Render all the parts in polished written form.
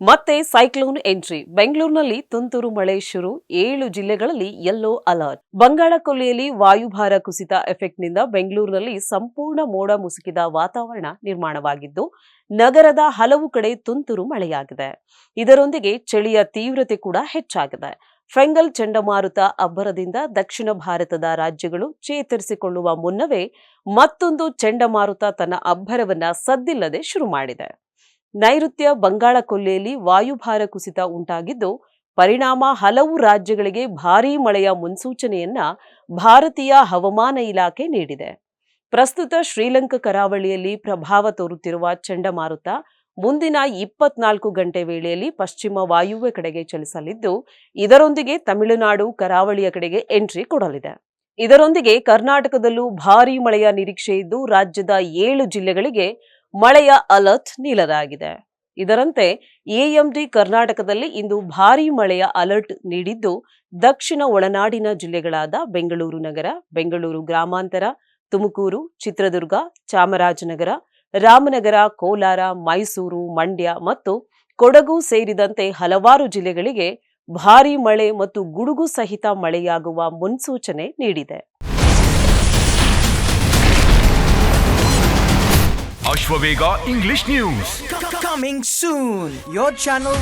ಮತ್ತೆ cyclone entry. ಬೆಂಗಳೂರಿನಲ್ಲಿ ತುಂತುರು ಮಳೆ ಶುರು. 7 ಜಿಲ್ಲೆಗಳಲ್ಲಿ ಯೆಲ್ಲೋ ಅಲರ್ಟ್. ಬಂಗಾಳಕೊಲ್ಲಿಯಲ್ಲಿ ವಾಯುಭಾರ ಕುಸಿತ ಎಫೆಕ್ಟ್ನಿಂದ ಬೆಂಗಳೂರಿನಲ್ಲಿ ಸಂಪೂರ್ಣ ಮೋಡ ಮುಸುಕಿದ ವಾತಾವರಣ ನಿರ್ಮಾಣವಾಗಿದ್ದು, ನಗರದ ಹಲವು ಕಡೆ ತುಂತುರು ಮಳೆಯಾಗಿದೆ. ಇದರೊಂದಿಗೆ ಚಳಿಯ ತೀವ್ರತೆ ಕೂಡ ಹೆಚ್ಚಾಗಿದೆ. ಫೆಂಗಲ್ ಚಂಡಮಾರುತ ಅಬ್ಬರದಿಂದ ದಕ್ಷಿಣ ಭಾರತದ ರಾಜ್ಯಗಳು ಚೇತರಿಸಿಕೊಳ್ಳುವ ಮುನ್ನವೇ ಮತ್ತೊಂದು ಚಂಡಮಾರುತ ತನ್ನ ಅಬ್ಬರವನ್ನ ಸದ್ದಿಲ್ಲದೆ ಶುರು ಮಾಡಿದೆ. ನೈಋತ್ಯ ಬಂಗಾಳಕೊಲ್ಲಿಯಲ್ಲಿ ವಾಯುಭಾರ ಕುಸಿತ ಉಂಟಾಗಿದ್ದು, ಪರಿಣಾಮ ಹಲವು ರಾಜ್ಯಗಳಿಗೆ ಭಾರೀ ಮಳೆಯ ಮುನ್ಸೂಚನೆಯನ್ನ ಭಾರತೀಯ ಹವಾಮಾನ ಇಲಾಖೆ ನೀಡಿದೆ. ಪ್ರಸ್ತುತ ಶ್ರೀಲಂಕಾ ಕರಾವಳಿಯಲ್ಲಿ ಪ್ರಭಾವ ತೋರುತ್ತಿರುವ ಚಂಡಮಾರುತ ಮುಂದಿನ 24 ಗಂಟೆ ವೇಳೆಯಲ್ಲಿ ಪಶ್ಚಿಮ ವಾಯುವ್ಯ ಕಡೆಗೆ ಚಲಿಸಲಿದ್ದು, ಇದರೊಂದಿಗೆ ತಮಿಳುನಾಡು ಕರಾವಳಿಯ ಕಡೆಗೆ ಎಂಟ್ರಿ ಕೊಡಲಿದೆ. ಇದರೊಂದಿಗೆ ಕರ್ನಾಟಕದಲ್ಲೂ ಭಾರೀ ಮಳೆಯ ನಿರೀಕ್ಷೆ ಇದ್ದು, ರಾಜ್ಯದ 7 ಜಿಲ್ಲೆಗಳಿಗೆ ಮಳೆಯ ಅಲರ್ಟ್ ನೀಡಲಾಗಿದೆ. ಇದರಂತೆ ಎಎಂಡಿ ಕರ್ನಾಟಕದಲ್ಲಿ ಇಂದು ಭಾರೀ ಮಳೆಯ ಅಲರ್ಟ್ ನೀಡಿದ್ದು, ದಕ್ಷಿಣ ಒಳನಾಡಿನ ಜಿಲ್ಲೆಗಳಾದ ಬೆಂಗಳೂರು ನಗರ, ಬೆಂಗಳೂರು ಗ್ರಾಮಾಂತರ, ತುಮಕೂರು, ಚಿತ್ರದುರ್ಗ, ಚಾಮರಾಜನಗರ, ರಾಮನಗರ, ಕೋಲಾರ, ಮೈಸೂರು, ಮಂಡ್ಯ ಮತ್ತು ಕೊಡಗು ಸೇರಿದಂತೆ ಹಲವಾರು ಜಿಲ್ಲೆಗಳಿಗೆ ಭಾರೀ ಮಳೆ ಮತ್ತು ಗುಡುಗು ಸಹಿತ ಮಳೆಯಾಗುವ ಮುನ್ಸೂಚನೆ ನೀಡಿದೆ. Ashwavega English News. Coming soon. Your channel,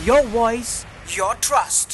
your voice, your trust.